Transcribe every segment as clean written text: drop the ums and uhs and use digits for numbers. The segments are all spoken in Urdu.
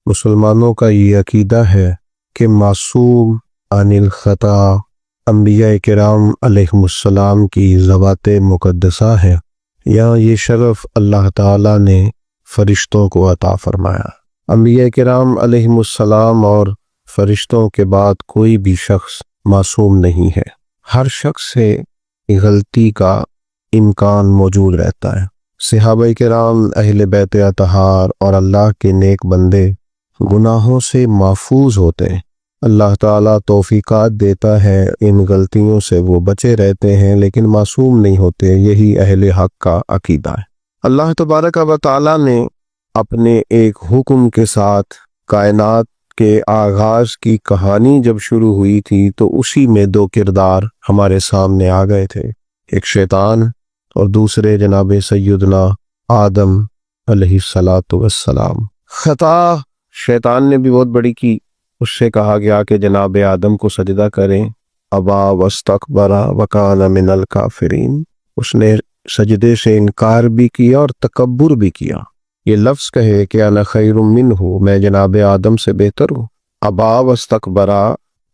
مسلمانوں کا یہ عقیدہ ہے کہ معصوم عن الخطا انبیاء کرام علیہم السلام کی ذوات مقدسہ ہے، یا یہ شرف اللہ تعالیٰ نے فرشتوں کو عطا فرمایا۔ انبیاء کرام علیہم السلام اور فرشتوں کے بعد کوئی بھی شخص معصوم نہیں ہے۔ ہر شخص سے غلطی کا امکان موجود رہتا ہے۔ صحابہ کرام، اہل بیت اطہار اور اللہ کے نیک بندے گناہوں سے محفوظ ہوتے ہیں۔ اللہ تعالیٰ توفیقات دیتا ہے، ان غلطیوں سے وہ بچے رہتے ہیں، لیکن معصوم نہیں ہوتے۔ یہی اہل حق کا عقیدہ ہے۔ اللہ تبارک و تعالیٰ نے اپنے ایک حکم کے ساتھ کائنات کے آغاز کی کہانی جب شروع ہوئی تھی تو اسی میں دو کردار ہمارے سامنے آ گئے تھے، ایک شیطان اور دوسرے جناب سیدنا آدم علیہ السلام۔ خطا شیطان نے بھی بہت بڑی کی، اس سے کہا گیا کہ جناب آدم کو سجدہ کریں، ابا واستکبر وکان من الکافرین، اس نے سجدے سے انکار بھی کیا اور تکبر بھی کیا۔ یہ لفظ کہے کہ انا خیر منہ، میں جناب آدم سے بہتر ہوں، ابا واستکبر،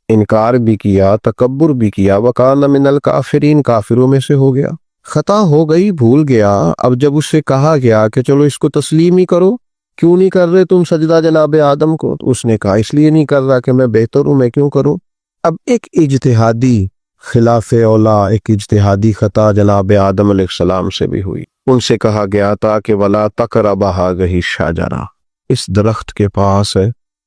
انکار بھی کیا، تکبر بھی کیا، وکان من الکافرین، کافروں میں سے ہو گیا۔ خطا ہو گئی، بھول گیا۔ اب جب اس سے کہا گیا کہ چلو اس کو تسلیم ہی کرو، کیوں نہیں کر رہے تم سجدہ جناب آدم کو؟ تو اس نے کہا اس لیے نہیں کر رہا کہ میں بہتر ہوں، میں کیوں کروں؟ اب ایک اجتہادی خلاف اولا، ایک اجتہادی خطا جناب آدم علیہ السلام سے بھی ہوئی۔ ان سے کہا گیا تھا کہ وَلَا تَقْرَبَ هَٰذِهِ الشَّجَرَةَ، اس درخت کے پاس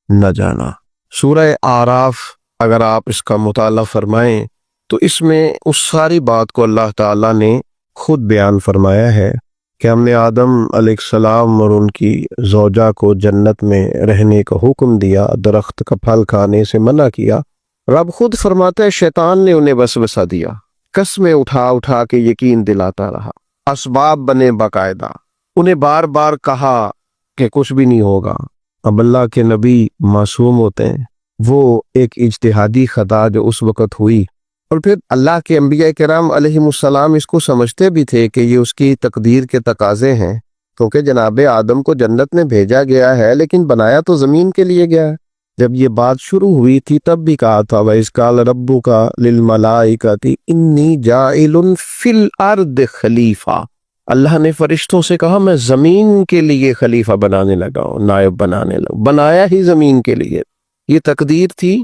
نہ جانا۔ سورہ اعراف اگر آپ اس کا مطالعہ فرمائیں تو اس میں اس ساری بات کو اللہ تعالیٰ نے خود بیان فرمایا ہے کہ ہم نے آدم علیہ السلام اور ان کی زوجہ کو جنت میں رہنے کا حکم دیا، درخت کا پھل کھانے سے منع کیا۔ رب خود فرماتا ہے شیطان نے انہیں وسوسہ دیا، قسمیں اٹھا اٹھا کے یقین دلاتا رہا، اسباب بنے باقاعدہ، انہیں بار بار کہا کہ کچھ بھی نہیں ہوگا۔ اب اللہ کے نبی معصوم ہوتے ہیں، وہ ایک اجتہادی خطا جو اس وقت ہوئی، اور پھر اللہ کے انبیاء کرام علیہم السلام اس کو سمجھتے بھی تھے کہ یہ اس کی تقدیر کے تقاضے ہیں، کیونکہ جناب آدم کو جنت میں بھیجا گیا ہے لیکن بنایا تو زمین کے لیے گیا ہے۔ جب یہ بات شروع ہوئی تھی تب بھی کہا تھا وَإِذْ قَالَ رَبُّكَ لِلْمَلَائِكَةِ إِنِّي جَاعِلٌ فِي الْأَرْضِ خلیفہ، اللہ نے فرشتوں سے کہا میں زمین کے لیے خلیفہ بنانے لگا ہوں، نائب بنانے لگا، بنایا ہی زمین کے لیے۔ یہ تقدیر تھی،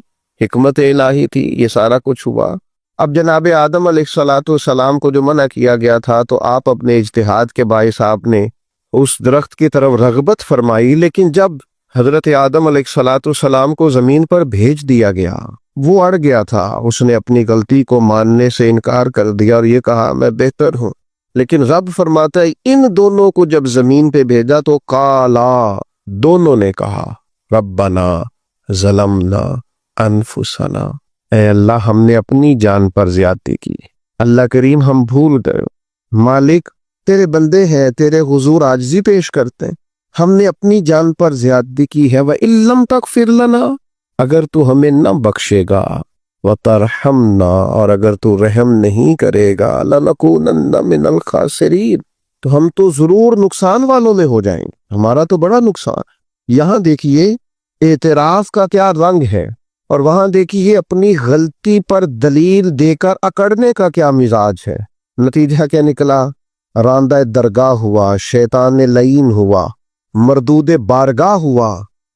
حکمت الہی تھی، یہ سارا کچھ ہوا۔ اب جناب آدم علیہ السلام کو جو منع کیا گیا تھا تو آپ اپنے اجتہاد کے باعث آپ نے اس درخت کی طرف رغبت فرمائی، لیکن جب حضرت آدم علیہ السلام کو زمین پر بھیج دیا گیا، وہ اڑ گیا تھا، اس نے اپنی غلطی کو ماننے سے انکار کر دیا اور یہ کہا میں بہتر ہوں۔ لیکن رب فرماتا ہے ان دونوں کو جب زمین پہ بھیجا تو قالا، دونوں نے کہا ربنا ظلمنا انفسنا، اے اللہ ہم نے اپنی جان پر زیادتی کی، اللہ کریم ہم بھول گئے، مالک تیرے بندے ہیں، تیرے حضور عاجزی پیش کرتے ہیں، ہم نے اپنی جان پر زیادتی کی ہے۔ وَإِن لَّمْ تَغْفِرْ لَنَا، اگر تو ہمیں نہ بخشے گا، وَتَرْحَمْنَا، اور اگر تو رحم نہیں کرے گا، لَنَكُونَنَّ مِنَ الْخَاسِرِينَ، تو ہم تو ضرور نقصان والوں میں ہو جائیں گے، ہمارا تو بڑا نقصان ہے۔ یہاں دیکھیے اعتراف کا کیا رنگ ہے، اور وہاں دیکھیے اپنی غلطی پر دلیل دے کر اکڑنے کا کیا مزاج ہے۔ نتیجہ کیا نکلا؟ راندہ درگاہ ہوا، شیطان لعین ہوا، مردود بارگاہ ہوا،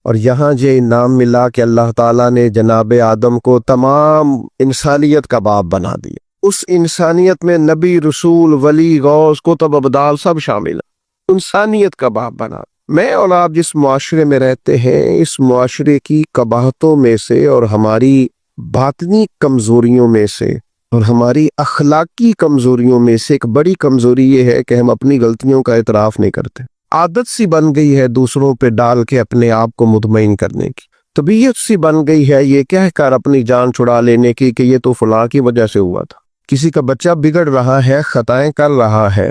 اور یہاں یہ انعام ملا کہ اللہ تعالیٰ نے جناب آدم کو تمام انسانیت کا باپ بنا دیا۔ اس انسانیت میں نبی، رسول، ولی، غوث، کتب، ابدال سب شامل ہیں، انسانیت کا باپ بنا۔ میں اور آپ جس معاشرے میں رہتے ہیں، اس معاشرے کی قباحتوں میں سے اور ہماری باطنی کمزوریوں میں سے اور ہماری اخلاقی کمزوریوں میں سے ایک بڑی کمزوری یہ ہے کہ ہم اپنی غلطیوں کا اعتراف نہیں کرتے۔ عادت سی بن گئی ہے دوسروں پہ ڈال کے اپنے آپ کو مطمئن کرنے کی، طبیعت سی بن گئی ہے یہ کہہ کر اپنی جان چھڑا لینے کی کہ یہ تو فلاں کی وجہ سے ہوا تھا۔ کسی کا بچہ بگڑ رہا ہے، خطائیں کر رہا ہے،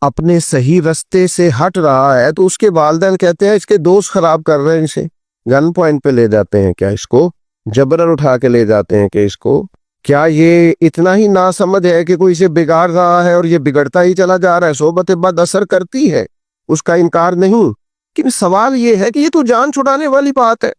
اپنے صحیح رستے سے ہٹ رہا ہے، تو اس کے والدین کہتے ہیں اس کے دوست خراب کر رہے ہیں، اسے گن پوائنٹ پہ لے جاتے ہیں، کیا اس کو جبرن اٹھا کے لے جاتے ہیں کہ اس کو کیا یہ اتنا ہی ناسمجھ ہے کہ کوئی اسے بگاڑ رہا ہے اور یہ بگڑتا ہی چلا جا رہا ہے؟ صحبت بد اثر کرتی ہے، اس کا انکار نہیں۔ لیکن سوال یہ ہے کہ یہ تو جان چھڑانے والی بات ہے.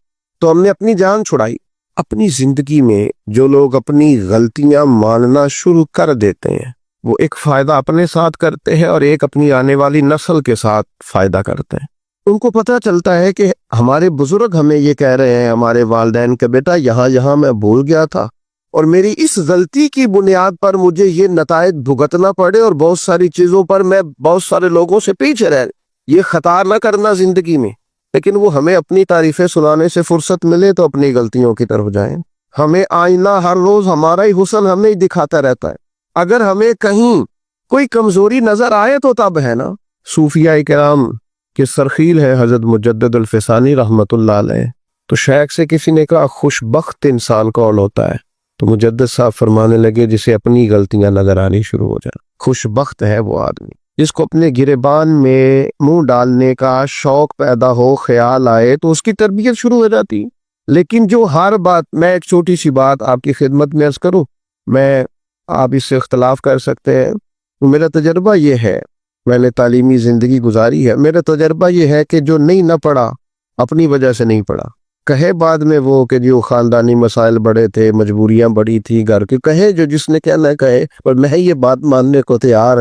تو ہم نے اپنی جان چھڑائی. اپنی زندگی میں جو لوگ اپنی غلطیاں ماننا شروع کر دیتے ہیں وہ ایک فائدہ اپنے ساتھ کرتے ہیں اور ایک اپنی آنے والی نسل کے ساتھ فائدہ کرتے ہیں. ان کو پتہ چلتا ہے کہ ہمارے بزرگ ہمیں یہ کہہ رہے ہیں، ہمارے والدین کہ بیٹا یہاں میں بھول گیا تھا اور میری اس غلطی کی بنیاد پر مجھے یہ نتائج بھگتنا پڑے اور بہت ساری چیزوں پر میں بہت سارے لوگوں سے پیچھے رہ. یہ خطا نہ کرنا زندگی میں. لیکن وہ ہمیں اپنی تعریفیں سنانے سے فرصت ملے تو اپنی غلطیوں کی طرف جائیں. ہمیں آئینہ ہر روز ہمارا ہی حسن ہمیں ہی دکھاتا رہتا ہے. اگر ہمیں کہیں کوئی کمزوری نظر آئے تو تب ہے نا. صوفیاء کرام کے سرخیل ہے حضرت مجدد الفسانی رحمت اللہ علیہ. تو شیخ سے کسی نے کہا خوش بخت انسان کون ہوتا ہے؟ تو مجدد صاحب فرمانے لگے جسے اپنی غلطیاں نظر آنی شروع ہو جائیں. خوش بخت ہے وہ آدمی جس کو اپنے گریبان میں منہ ڈالنے کا شوق پیدا ہو، خیال آئے تو اس کی تربیت شروع ہو جاتی. لیکن جو ہر بات، میں ایک چھوٹی سی بات آپ کی خدمت میں عرض کروں، میں آپ اس سے اختلاف کر سکتے ہیں. میرا تجربہ یہ ہے، میں نے تعلیمی زندگی گزاری ہے، میرا تجربہ یہ ہے کہ جو نہیں نہ پڑھا اپنی وجہ سے نہیں پڑھا. کہے بعد میں وہ کہ جو خاندانی مسائل بڑے تھے، مجبوریاں بڑی تھی گھر کے، کہے جو جس نے کہنا کہے، پر میں یہ بات ماننے کو تیار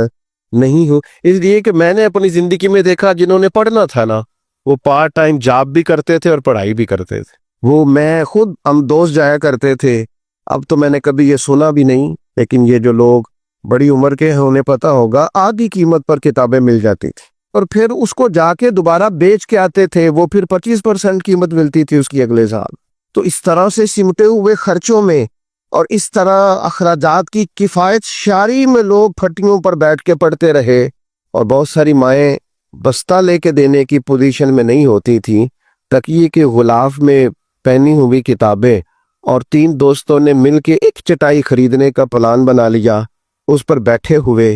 نہیں ہوں. اس لیے کہ میں نے اپنی زندگی میں دیکھا جنہوں نے پڑھنا تھا نا وہ پارٹ ٹائم جاب بھی کرتے تھے اور پڑھائی بھی کرتے تھے. وہ میں خود ہم دوست جایا کرتے تھے. اب تو میں نے کبھی یہ سنا بھی نہیں، لیکن یہ جو لوگ بڑی عمر کے ہیں انہیں پتا ہوگا آدھی قیمت پر کتابیں مل جاتی تھی اور پھر اس کو جا کے دوبارہ بیچ کے آتے تھے، وہ پھر 25% قیمت ملتی تھی اس کی اگلے سال. تو اس طرح سے سمٹے ہوئے خرچوں میں اور اس طرح اخراجات کی کفایت شاری میں لوگ پھٹیوں پر بیٹھ کے پڑھتے رہے اور بہت ساری مائیں بستہ لے کے دینے کی پوزیشن میں نہیں ہوتی تھی. تکیے کے غلاف میں پہنی ہوئی کتابیں اور 3 دوستوں نے مل کے ایک چٹائی خریدنے کا پلان بنا لیا، اس پر بیٹھے ہوئے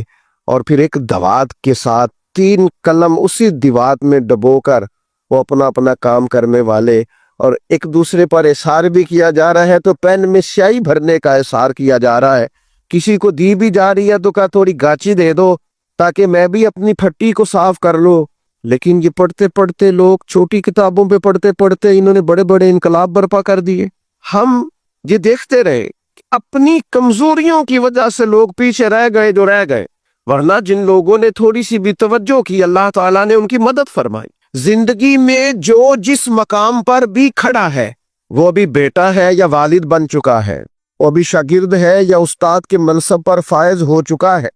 اور پھر ایک دوات کے ساتھ 3 قلم اسی دیوات میں ڈبو کر وہ اپنا اپنا کام کرنے والے، اور ایک دوسرے پر احسار بھی کیا جا رہا ہے تو پین میں سیاہی بھرنے کا احسار کیا جا رہا ہے. کسی کو دی بھی جا رہی ہے تو کہا تھوڑی گاچی دے دو تاکہ میں بھی اپنی پھٹی کو صاف کر لوں. لیکن یہ پڑھتے پڑھتے لوگ چھوٹی کتابوں پہ پڑھتے پڑھتے انہوں نے بڑے بڑے انقلاب برپا کر دیے. ہم یہ دیکھتے رہے اپنی کمزوریوں کی وجہ سے لوگ پیچھے رہ گئے جو رہ گئے، ورنہ جن لوگوں نے تھوڑی سی بھی توجہ کی اللہ تعالیٰ نے ان کی مدد فرمائی. زندگی میں جو جس مقام پر بھی کھڑا ہے، وہ بھی بیٹا ہے یا والد بن چکا ہے، وہ بھی شاگرد ہے یا استاد کے منصب پر فائز ہو چکا ہے،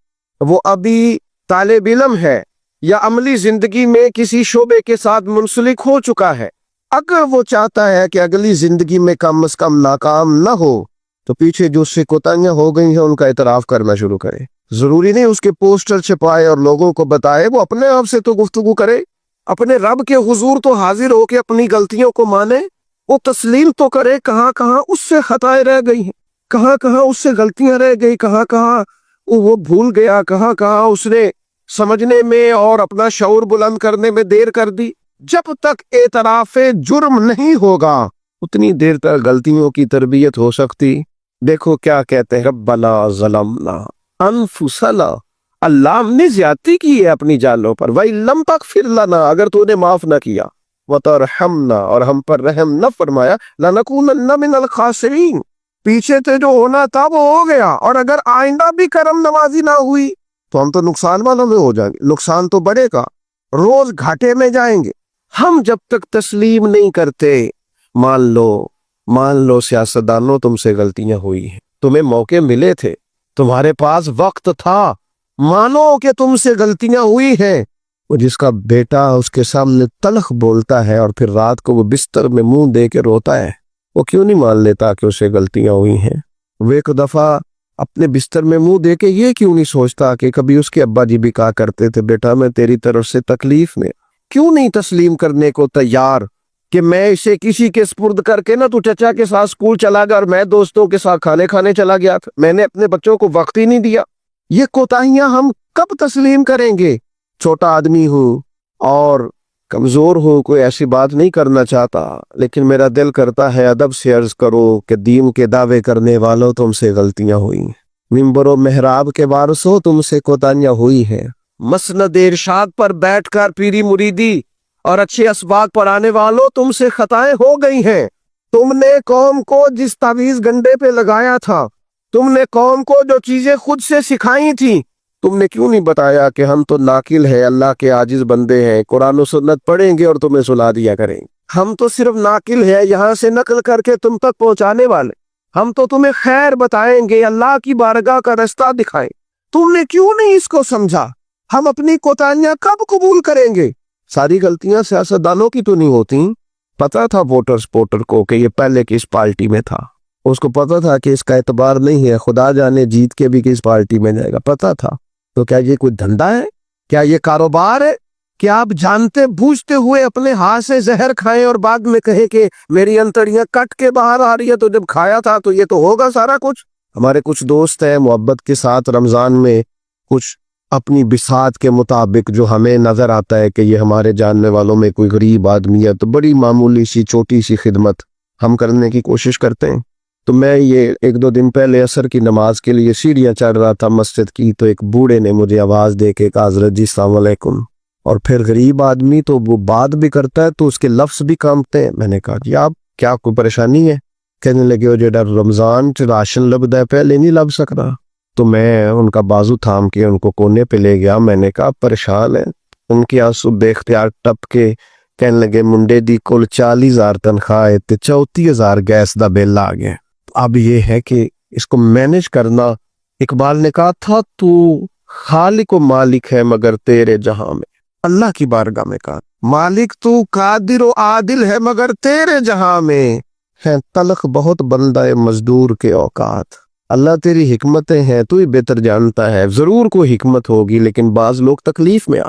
وہ ابھی طالب علم ہے یا عملی زندگی میں کسی شعبے کے ساتھ منسلک ہو چکا ہے، اگر وہ چاہتا ہے کہ اگلی زندگی میں کم از کم ناکام نہ ہو تو پیچھے جو اس سے کوتاہیاں ہو گئی ہیں ان کا اعتراف کرنا شروع کرے. ضروری نہیں اس کے پوسٹر چھپائے اور لوگوں کو بتائے، وہ اپنے آپ سے تو گفتگو کرے، اپنے رب کے حضور تو حاضر ہو کے اپنی غلطیوں کو مانے، وہ تسلیم تو کرے کہاں کہاں اس سے خطائیں رہ گئی ہیں، کہاں کہاں اس سے غلطیاں رہ گئی، کہاں کہاں وہ بھول گیا، کہاں کہاں اس نے سمجھنے میں اور اپنا شعور بلند کرنے میں دیر کر دی. جب تک اعتراف جرم نہیں ہوگا اتنی دیر تک غلطیوں کی تربیت ہو سکتی. دیکھو کیا کہتے ہیں، ربنا ظلمنا انفسنا، اللہ ہم نے زیادتی کی ہے اپنی جانوں پر، وَإِن لَمْ تَغْفِرْ لَنَا، اگر تو نے معاف نہ کیا، وَتَرْحَمْنَا، اور ہم پر رحم نہ فرمایا، لَنَكُونَنَّ مِنَ الْخَاسِرِينَ، پیچھے سے جو ہونا تھا وہ ہو گیا، اور اگر آئندہ بھی کرم نوازی نہ ہوئی تو ہم تو نقصان والوں میں ہو جائیں گے، نقصان تو بڑھے گا، روز گھاٹے میں جائیں گے. ہم جب تک تسلیم نہیں کرتے، مان لو سیاستدانوں تم سے غلطیاں ہوئی ہیں، تمہیں موقع ملے تھے، تمہارے پاس وقت تھا، مانو کہ تم سے غلطیاں ہوئی ہیں. وہ جس کا بیٹا اس کے سامنے تلخ بولتا ہے اور پھر رات کو وہ بستر میں منہ دے کے روتا ہے، وہ کیوں نہیں مان لیتا کہ اسے غلطیاں ہوئی ہیں؟ وہ ایک دفعہ اپنے بستر میں منہ دے کے یہ کیوں نہیں سوچتا کہ کبھی اس کے ابا جی بھی کہا کرتے تھے بیٹا میں تیری طرف سے تکلیف میں، کیوں نہیں تسلیم کرنے کو تیار کہ میں اسے کسی کے سپرد کر کے نا تو چچا کے ساتھ سکول چلا گیا اور میں دوستوں کے ساتھ کھانے چلا گیا تھا، میں نے اپنے بچوں کو وقت ہی نہیں دیا. یہ کوتاہیاں ہم کب تسلیم کریں گے؟ چھوٹا آدمی ہوں اور کمزور ہوں، کوئی ایسی بات نہیں کرنا چاہتا، لیکن میرا دل کرتا ہے ادب سے عرض کرو کہ دین کے دعوے کرنے والوں تم سے غلطیاں ہوئی ہیں، منبر و محراب کے وارثوں تم سے کوتاہیاں ہوئی ہیں، مسند ارشاد پر بیٹھ کر پیری مریدی اور اچھے اسباق پر آنے والوں تم سے خطائیں ہو گئی ہیں۔ تم نے قوم کو جس تعویذ گنڈے پہ لگایا تھا، تم نے قوم کو جو چیزیں خود سے سکھائی تھی، تم نے کیوں نہیں بتایا کہ ہم تو ناقل ہے، اللہ کے عاجز بندے ہیں، قرآن و سنت پڑھیں گے اور تمہیں سلا دیا کریں گے۔ ہم تو صرف ناقل ہے، یہاں سے نقل کر کے تم تک پہنچانے والے، ہم تو تمہیں خیر بتائیں گے، اللہ کی بارگاہ کا رستہ دکھائیں۔ تم نے کیوں نہیں اس کو سمجھا؟ ہم اپنی کوتاہیاں کب قبول کریں گے؟ ساری غلطیاں سیاستدانوں کی تو نہیں ہوتی۔ پتا تھا ووٹر کو کہ یہ پہلے کس پارٹی میں تھا، اس کو پتا تھا کہ اس کا اعتبار نہیں ہے، خدا جانے جیت کے بھی کس پارٹی میں جائے گا، پتا تھا۔ تو کیا یہ کوئی دھندا ہے؟ کیا یہ کاروبار ہے؟ کیا آپ جانتے بوجھتے ہوئے اپنے ہاتھ سے زہر کھائیں اور بعد میں کہیں کہ میری انتڑیاں کٹ کے باہر آ رہی ہے، تو جب کھایا تھا تو یہ تو ہوگا سارا کچھ؟ ہمارے کچھ دوست ہیں محبت کے ساتھ رمضان میں کچھ اپنی بساط کے مطابق جو ہمیں نظر آتا ہے کہ یہ ہمارے جاننے والوں میں کوئی غریب آدمی ہے، تو بڑی معمولی سی چھوٹی سی خدمت ہم کرنے کی کوشش کرتے ہیں۔ تو میں یہ 1-2 دن پہلے عصر کی نماز کے لیے سیڑھیاں چڑھ رہا تھا مسجد کی، تو ایک بوڑھے نے مجھے آواز دے کے کہا حضرت جی السلام علیکم۔ اور پھر غریب آدمی تو وہ بات بھی کرتا ہے تو اس کے لفظ بھی کانپتے ہیں۔ میں نے کہا جی آپ کیا کوئی پریشانی ہے؟ کہنے لگے وہ جڑا رمضان چ راشن لبدا ہے پہلے نہیں لب سکتا۔ تو میں ان کا بازو تھام کے ان کو کونے پہ لے گیا، میں نے کہا پریشان ہے؟ ان کے آنسو بے اختیار ٹپ کے کہنے لگے منڈے دی کل 40,000 تنخواہ ہے تے 34,000 گیس دا بل آ گیا۔ اب یہ ہے کہ اس کو مینج کرنا۔ اقبال نے کہا تھا تو خالق و مالک ہے مگر تیرے جہاں میں، اللہ کی بارگاہ میں کہا مالک تو قادر و عادل ہے مگر تیرے جہاں میں ہے تلخ بہت بندہ مزدور کے اوقات۔ اللہ تیری حکمتیں ہیں، تو ہی بہتر جانتا ہے، ضرور کوئی حکمت ہوگی، لیکن بعض لوگ تکلیف میں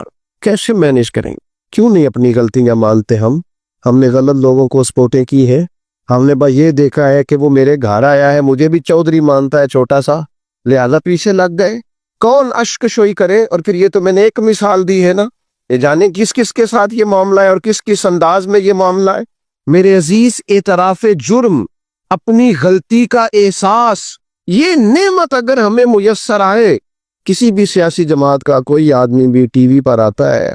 کیسے مینج کریں؟ کیوں نہیں اپنی غلطیاں مانتے؟ ہم نے غلط لوگوں کو سپورٹیں کی ہے۔ ہم نے بھائی یہ دیکھا ہے کہ وہ میرے گھر آیا ہے، مجھے بھی چودھری مانتا ہے چھوٹا سا، لہذا پیچھے لگ گئے۔ کون اشک شوئی کرے؟ اور پھر یہ تو میں نے ایک مثال دی ہے نا، یہ جانے کس کس کے ساتھ یہ معاملہ ہے اور کس کس انداز میں یہ معاملہ ہے۔ میرے عزیز، اعتراف جرم، اپنی غلطی کا احساس، یہ نعمت اگر ہمیں میسر آئے۔ کسی بھی سیاسی جماعت کا کوئی آدمی بھی ٹی وی پر آتا ہے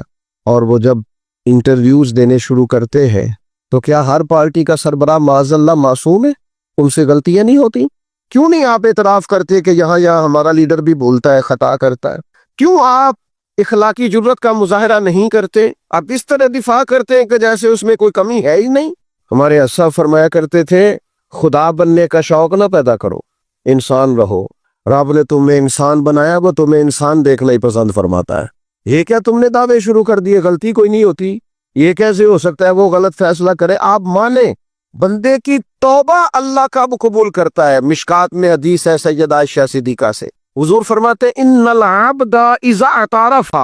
اور وہ جب انٹرویوز دینے شروع کرتے ہیں تو کیا ہر پارٹی کا سربراہ معاذ اللہ معصوم ہے؟ ان سے غلطیاں نہیں ہوتی؟ کیوں نہیں آپ اعتراف کرتے کہ یہاں ہمارا لیڈر بھی بولتا ہے، خطا کرتا ہے؟ کیوں آپ اخلاقی جرت کا مظاہرہ نہیں کرتے؟ آپ اس طرح دفاع کرتے ہیں کہ جیسے اس میں کوئی کمی ہے ہی نہیں۔ ہمارے اسا فرمایا کرتے تھے خدا بننے کا شوق نہ پیدا کرو، انسان رہو۔ رب نے تمہیں انسان بنایا، وہ تمہیں انسان دیکھنا ہی پسند فرماتا ہے۔ یہ کیا تم نے دعوے شروع کر دیے غلطی کوئی نہیں ہوتی؟ یہ کیسے ہو سکتا ہے وہ غلط فیصلہ کرے؟ آپ مانیں بندے کی توبہ اللہ کب قبول کرتا ہے؟ مشکات میں حدیث ہے سیدہ عائشہ صدیقہ سے، حضور فرماتے ہیں ان العبد اذا اعترف،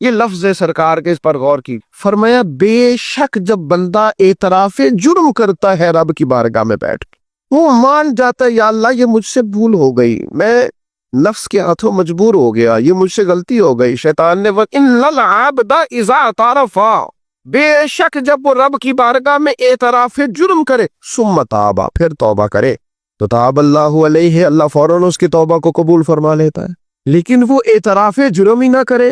یہ لفظ ہے سرکار کے، اس پر غور کی، فرمایا بے شک جب بندہ اعتراف جرم کرتا ہے رب کی بارگاہ میں بیٹھ کے، وہ مان جاتا ہے یا اللہ یہ مجھ سے بھول ہو گئی، میں نفس کے ہاتھوں مجبور ہو گیا، یہ مجھ سے غلطی ہو گئی۔ شیطان نے ان العبد اذا اعترف، بے شک جب وہ رب کی بارگاہ میں اعتراف جرم کرے، ثم تاب، پھر توبہ کرے، تو تاب اللہ علیہ، اللہ فوراً اس کی توبہ کو قبول فرما لیتا ہے۔ لیکن وہ اعتراف جرم ہی نہ کرے،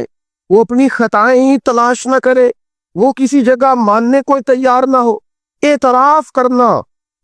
وہ اپنی خطائیں ہی تلاش نہ کرے، وہ کسی جگہ ماننے کو تیار نہ ہو۔ اعتراف کرنا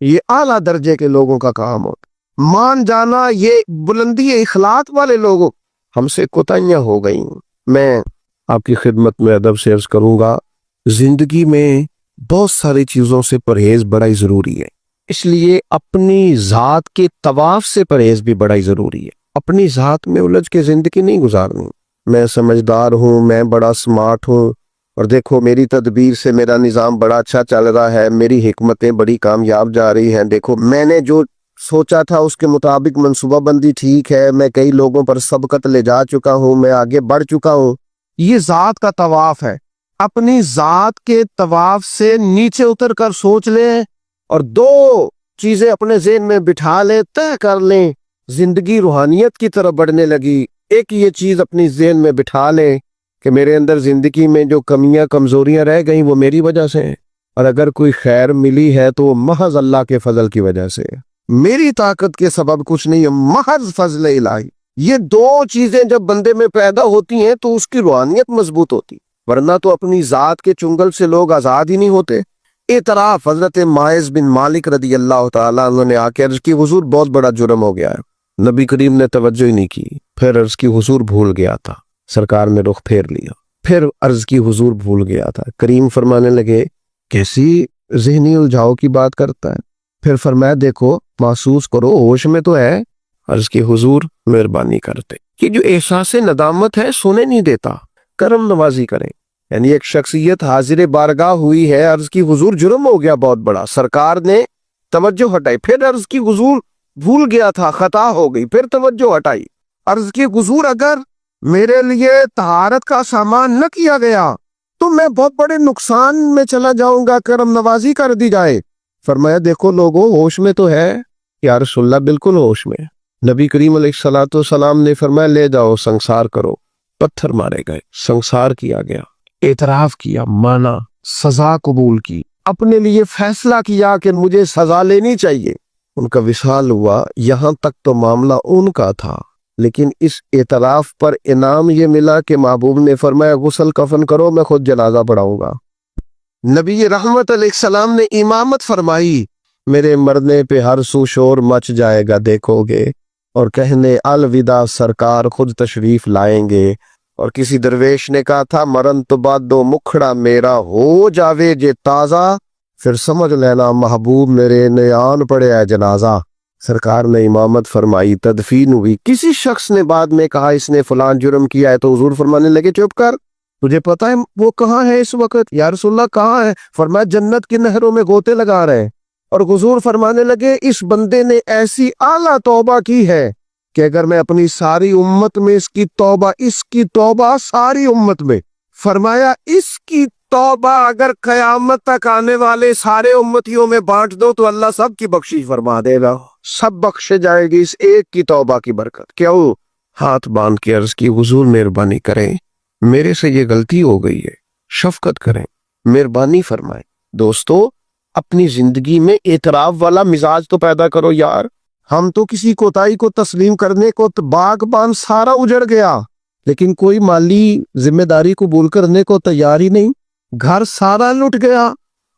یہ اعلیٰ درجے کے لوگوں کا کام ہوتا، مان جانا یہ بلندی اخلاق والے لوگوں۔ ہم سے کوتاہیاں ہو گئیں۔ میں آپ کی خدمت میں ادب سے عرض کروں گا، زندگی میں بہت ساری چیزوں سے پرہیز بڑا ہی ضروری ہے، اس لیے اپنی ذات کے طواف سے پرہیز بھی بڑا ہی ضروری ہے۔ اپنی ذات میں الجھ کے زندگی نہیں گزارنی، میں سمجھدار ہوں، میں بڑا سمارٹ ہوں، اور دیکھو میری تدبیر سے میرا نظام بڑا اچھا چل رہا ہے، میری حکمتیں بڑی کامیاب جا رہی ہیں، دیکھو میں نے جو سوچا تھا اس کے مطابق منصوبہ بندی ٹھیک ہے، میں کئی لوگوں پر سبقت لے جا چکا ہوں، میں آگے بڑھ چکا ہوں۔ یہ ذات کا طواف ہے۔ اپنی ذات کے طواف سے نیچے اتر کر سوچ لیں اور دو چیزیں اپنے ذہن میں بٹھا لیں، طے کر لیں، زندگی روحانیت کی طرف بڑھنے لگی۔ ایک یہ چیز اپنی ذہن میں بٹھا لیں کہ میرے اندر زندگی میں جو کمیاں کمزوریاں رہ گئیں وہ میری وجہ سے ہیں، اور اگر کوئی خیر ملی ہے تو محض اللہ کے فضل کی وجہ سے، میری طاقت کے سبب کچھ نہیں ہے، محض فضل الہی۔ یہ دو چیزیں جب بندے میں پیدا ہوتی ہیں تو اس کی روحانیت مضبوط ہوتی ہے۔ ورنہ تو اپنی ذات کے چنگل سے لوگ آزاد ہی نہیں ہوتے۔ اعتراف حضرت ماعز بن مالک رضی اللہ تعالیٰ عنہ نے آ کے عرض کی حضور بہت بڑا جرم ہو گیا ہے۔ نبی کریم نے توجہ ہی نہیں کی، پھر عرض کی حضور بھول گیا تھا۔ سرکار نے رخ پھیر لیا، پھر عرض کی حضور بھول گیا تھا۔ کریم فرمانے لگے کیسی ذہنی الجھاؤ کی بات کرتا ہے؟ پھر فرمایا دیکھو محسوس کرو، ہوش میں تو ہے۔ عرض کی حضور مہربانی کرتے کہ جو احساس ندامت ہے سونے نہیں دیتا، کرم نوازی کریں۔ یعنی ایک شخصیت حاضر بارگاہ ہوئی ہے، عرض کی حضور جرم ہو گیا بہت بڑا، سرکار نے توجہ ہٹائی، پھر عرض کی حضور بھول گیا تھا، خطا ہو گئی، پھر توجہ ہٹائی۔ عرض کی حضور اگر میرے لیے طہارت کا سامان نہ کیا گیا تو میں بہت بڑے نقصان میں چلا جاؤں گا، کرم نوازی کر دی جائے۔ فرمایا دیکھو لوگوں ہوش میں تو ہے؟ یا رسول اللہ بالکل ہوش میں۔ نبی کریم علیہ الصلوۃ والسلام نے فرمایا لے جاؤ سنسار کرو۔ پتھر مارے گئے، سنسار کیا گیا، اعتراف کیا، مانا، سزا قبول کی، اپنے لیے فیصلہ کیا کہ مجھے سزا لینی چاہیے۔ ان کا وصال ہوا، یہاں تک تو معاملہ ان کا تھا، لیکن اس اعتراف پر انعام یہ ملا کہ محبوب نے فرمایا غسل کفن کرو، میں خود جنازہ پڑھاؤں گا۔ نبی رحمت علیہ السلام نے امامت فرمائی، میرے مرنے پہ ہر سو شور مچ جائے گا دیکھو گے، اور کہنے الوداع سرکار خود تشریف لائیں گے۔ اور کسی درویش نے کہا تھا مرن تو بعد دو مکھڑا میرا ہو جاوے جے تازہ، پھر سمجھ لینا محبوب میرے نیان پڑے ہے جنازہ۔ سرکار نے امامت فرمائی، تدفین ہوئی۔ کسی شخص نے بعد میں کہا اس نے فلان جرم کیا ہے، تو حضور فرمانے لگے چپ کر، تجھے پتا ہے وہ کہاں ہے اس وقت؟ یا رسول اللہ کہاں ہے؟ فرمایا جنت کی نہروں میں غوطے لگا رہے ہیں۔ اور حضور فرمانے لگے اس بندے نے ایسی اعلیٰ توبہ کی ہے کہ اگر میں اپنی ساری امت میں اس کی توبہ ساری امت میں، فرمایا اس کی توبہ اگر قیامت تک آنے والے سارے امتیوں میں بانٹ دو تو اللہ سب کی بخشش فرما دے گا، سب بخشے جائے گی اس ایک کی توبہ کی برکت۔ کیوں؟ ہاتھ باندھ کے عرض کی حضور مہربانی کریں، میرے سے یہ غلطی ہو گئی ہے، شفقت کریں، مہربانی فرمائیں۔ دوستو اپنی زندگی میں اعتراف والا مزاج تو پیدا کرو یار۔ ہم تو کسی کوتاہی کو تسلیم کرنے کو باغبان سارا اجڑ گیا، لیکن کوئی مالی ذمہ داری قبول کرنے کو تیار ہی نہیں، گھر سارا لٹ گیا،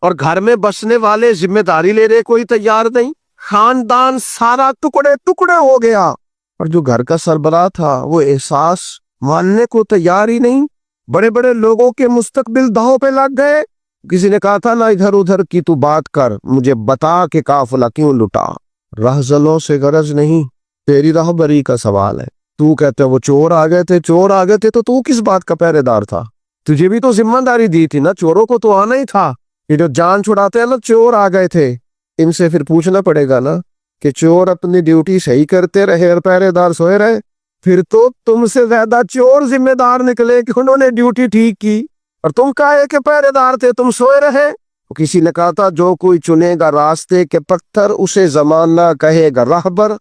اور گھر میں بسنے والے ذمہ داری لینے کوئی تیار نہیں، خاندان سارا ٹکڑے ٹکڑے ہو گیا، اور جو گھر کا سربراہ تھا وہ احساس ماننے کو تیار ہی نہیں۔ بڑے بڑے لوگوں کے مستقبل داؤں پہ لگ گئے۔ کسی نے کہا تھا نہ ادھر ادھر کی تو بات کر، مجھے بتا کہ قافلہ کیوں لٹا۔ رہزلوں سے غرض نہیں، تیری راہبری کا سوال ہے۔ تو کہتے وہ چور آ گئے تھے تو کس بات کا پہرے دار تھا؟ تجھے بھی تو ذمہ داری دی تھی نا، چوروں کو تو آنا ہی تھا۔ یہ جو جان چھڑاتے ہیں نا چور آ گئے تھے، ان سے پھر پوچھنا پڑے گا نا کہ چور اپنی ڈیوٹی صحیح کرتے رہے اور پہرے دار سوئے رہے؟ پھر تو تم سے زیادہ چور ذمہ دار نکلے کہ انہوں نے ڈیوٹی ٹھیک کی، اور تم کہے کہ پہرے دار تھے، تم سوئے رہے۔ کسی نے کہا تھا جو کوئی چنے گا راستے کے پتھر اسے زمانہ کہے گا راہبر،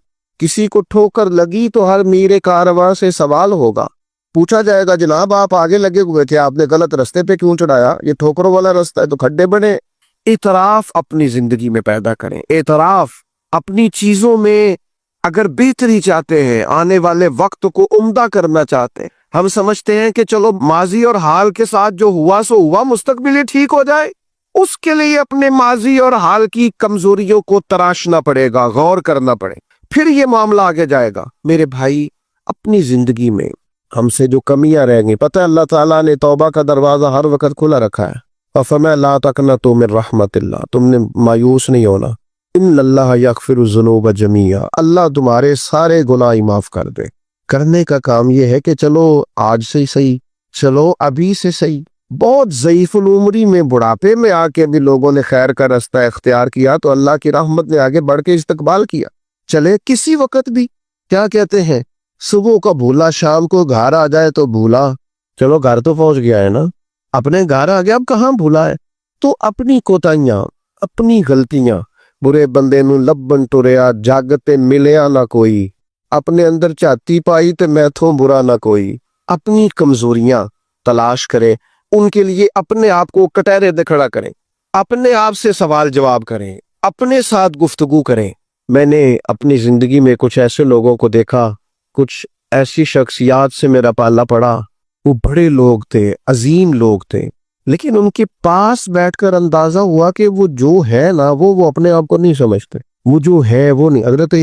کسی کو ٹھوکر لگی تو ہر میرے کارواں سے سوال ہوگا، پوچھا جائے گا جناب آپ آگے لگے ہوئے تھے، آپ نے غلط رستے پہ کیوں چڑھایا؟ یہ ٹھوکروں والا رستہ ہے تو کھڈے بنے۔ اعتراف اپنی زندگی میں پیدا کریں، اعتراف اپنی چیزوں میں۔ اگر بہتری چاہتے ہیں، آنے والے وقت کو عمدہ کرنا چاہتے ہیں، ہم سمجھتے ہیں کہ چلو ماضی اور حال کے ساتھ جو ہوا سو ہوا، مستقبل ہی ٹھیک ہو جائے، اس کے لیے اپنے ماضی اور حال کی کمزوریوں کو تراشنا پڑے گا، غور کرنا پڑے، پھر یہ معاملہ آگے جائے گا۔ میرے بھائی اپنی زندگی میں ہم سے جو کمیاں رہ گئی، پتہ ہے اللہ تعالیٰ نے توبہ کا دروازہ ہر وقت کھلا رکھا ہے، اور فرمایا لا تقنطوا من رحمت اللہ، تم نے مایوس نہیں ہونا، ان اللہ یغفر الذنوب جمیعا، اللہ تمہارے سارے گناہ معاف کر دے۔ کرنے کا کام یہ ہے کہ چلو آج سے صحیح، چلو ابھی سے صحیح۔ بہت ضعیف العمری میں بڑھاپے میں آ کے بھی لوگوں نے خیر کا رستہ اختیار کیا تو اللہ کی رحمت نے آگے بڑھ کے استقبال کیا۔ چلے کسی وقت بھی، کیا کہتے ہیں، صبح کو بھولا شام کو گھر آ جائے تو بھولا، چلو گھر تو پہنچ گیا ہے نا، اپنے گھر آ گیا، اب کہاں بھولا ہے؟ تو اپنی کوتاہیاں، اپنی غلطیاں، برے بندے نو لبن ٹریا جاگتے ملیا نہ کوئی، اپنے اندر چاتی پائی تے میتھوں برا نہ کوئی۔ اپنی کمزوریاں تلاش کریں، ان کے لیے اپنے آپ کو کٹہرے دے کھڑا کریں، اپنے آپ سے سوال جواب کریں، اپنے ساتھ گفتگو کریں۔ میں نے اپنی زندگی میں کچھ ایسے لوگوں کو دیکھا، کچھ ایسی شخصیات سے میرا پالا پڑا وہ بڑے لوگ تھے، عظیم لوگ تھے، لیکن ان کے پاس بیٹھ کر اندازہ ہوا کہ وہ جو ہے نا وہ اپنے آپ کو نہیں سمجھتے، وہ جو ہے وہ نہیں۔ حضرت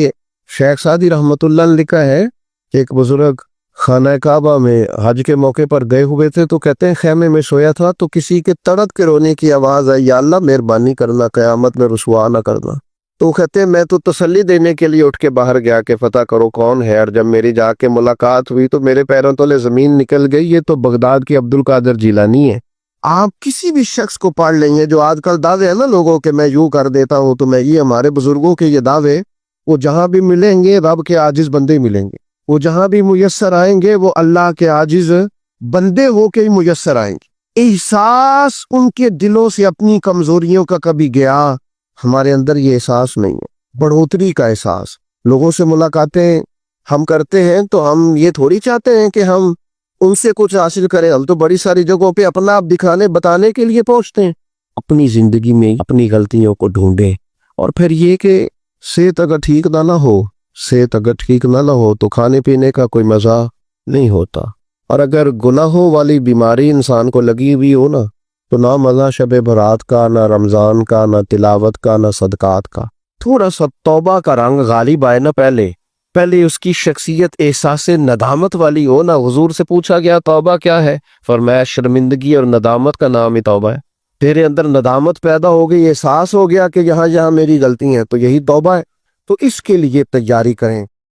شیخ سعدی رحمۃ اللہ نے لکھا ہے کہ ایک بزرگ خانہ کعبہ میں حج کے موقع پر گئے ہوئے تھے، تو کہتے ہیں خیمے میں سویا تھا تو کسی کے تڑپ کے رونے کی آواز آئی، یا اللہ مہربانی کرنا، قیامت میں رسوا نہ کرنا۔ تو کہتے ہیں میں تو تسلی دینے کے لیے اٹھ کے باہر گیا کہ پتہ کرو کون ہے، اور جب میری جا کے ملاقات ہوئی تو میرے پیروں تلے زمین نکل گئی، یہ تو بغداد کے عبد القادر جیلانی ہے۔ آپ کسی بھی شخص کو پڑھ لیں گے، جو آج کل دعوے ہیں نا لوگوں کے میں یوں کر دیتا ہوں تو میں یہ، ہمارے بزرگوں کے یہ دعوے، وہ جہاں بھی ملیں گے رب کے عاجز بندے ملیں گے، وہ جہاں بھی میسر آئیں گے وہ اللہ کے عاجز بندے ہو کے ہی میسر آئیں گے۔ احساس ان کے دلوں سے اپنی کمزوریوں کا کبھی گیا؟ ہمارے اندر یہ احساس نہیں ہے، بڑھوتری کا احساس۔ لوگوں سے ملاقاتیں ہم کرتے ہیں تو ہم یہ تھوڑی چاہتے ہیں کہ ہم ان سے کچھ حاصل کریں، ہم تو بڑی ساری جگہوں پہ اپنا آپ دکھانے بتانے کے لیے پہنچتے ہیں۔ اپنی زندگی میں اپنی غلطیوں کو ڈھونڈیں، اور پھر یہ کہ صحت اگر ٹھیک نہ ہو تو کھانے پینے کا کوئی مزہ نہیں ہوتا، اور اگر گناہوں والی بیماری انسان کو لگی ہوئی ہو نا تو نہ مزہ شب برات کا، نہ رمضان کا، نہ تلاوت کا، نہ صدقات کا۔ تھوڑا سا توبہ کا رنگ غالب آئے نا، پہلے اس کی شخصیت احساس ندامت والی ہو نا۔ حضور سے پوچھا گیا توبہ کیا ہے، فرمایا شرمندگی اور ندامت کا نام ہی توبہ ہے۔ تیرے اندر ندامت پیدا ہو گئی، احساس ہو گیا کہ یہاں میری غلطی ہے، تو یہی توبہ ہے۔ تو اس کے لیے تیاری کریں،